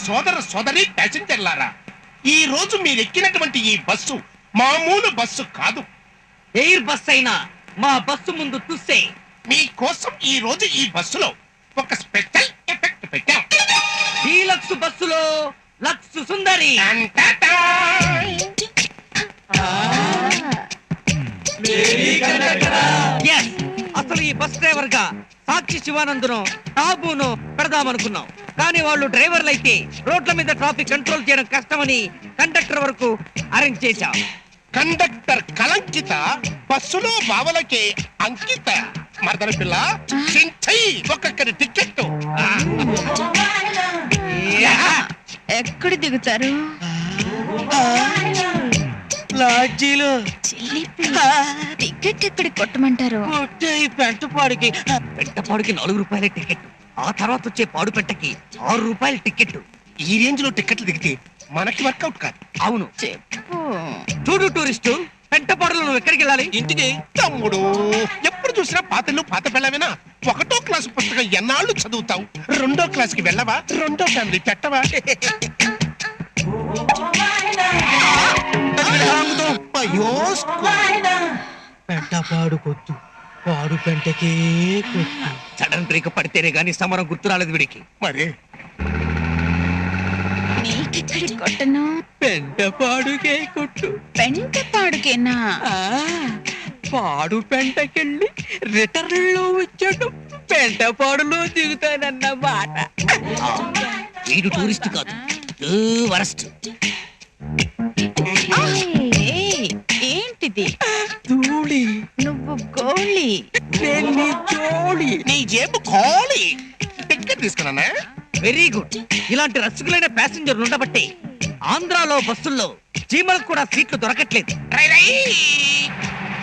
సోదర సోదరి ప్యాసింజర్లారా, ఈ రోజు మీరు ఎక్కినటువంటి ఈ బస్సు మామూలు బస్సు కాదు. ఎయిర్ బస్ అయినా మా బస్సు ముందు తుస్సే. మీకోసం ఈ రోజు ఈ బస్సులో ఒక స్పెషల్ ఎఫెక్ట్ పెట్టాం. డీలక్స్ బస్సులో లక్స్ సుందరి. Yes, అసలు ఈ బస్ డ్రైవర్ గా సాక్షి శివానందును టాబును పెడదామనుకున్నాం. కానీ వాళ్ళు డ్రైవర్లు అయితే రోడ్ల మీద ట్రాఫిక్ కంట్రోల్ చేయడం కష్టమని కండక్టర్ వరకు అరేంజ్ చేశాం. కండక్టర్ కలంకిత, బస్సులో బావలకే అంకిత. మరదల పిల్ల చించై ఒక్కొక్కరి టికెట్. ఎక్కడ దిగుతారు? లాడ్జీలో. టికెట్ ఎక్కడ కొట్టమంటారు? పెంటపాడుకి 4 రూపాయల టికెట్. ఆ తర్వాత వచ్చే పాడు పెట్టకి 6 రూపాయల టికెట్. ఈ రేంజ్ లో టికెట్లు దిగితే మనకి వర్కౌట్ కాదు. అవును, చెప్పు. చూడు టూరిస్టు, పెంటపాడులో నువ్వు ఎక్కడికి వెళ్ళాలి? ఇంటికి. తమ్ముడు, ఎప్పుడు చూసినా పాతలు పాత పిల్లవేనా? 1వ క్లాసు పుస్తకం ఎన్నాళ్ళు చదువుతావు? 2వ క్లాస్కి వెళ్ళవా? 2వ ఫ్యామిలీ పెట్టవా? అయ్యో, పెంటపాడు కొద్దు, పాడు పెంటకే కొద్దు. సడన్ బ్రేక్ పడితేనే గానీ సమరం గుర్తు రాలేదు వీడికి. మరి నీకెక్కడి కొట్టను? పెంటపాడుకే కొట్టు. పెంటపాడుకేనా? పాడు పెంటకెళ్ళి రిటర్న్ లో వచ్చాడు, పెంటపాడులో దిగుతానన్న మాట. వీడు టూరిస్ట్ కాదు, వరస్ట్. ఏంటిది? ధూళి. నువ్వు గోళి. జోళి. నీ జేబు ఖాళీ. టికెట్ తీసుకున్నానా? Very good. ఇలాంటి రసికులైన ప్యాసింజర్లు ఉండబట్టే ఆంధ్రాలో బస్సుల్లో చీమలకు కూడా సీట్లు దొరకట్లేదు.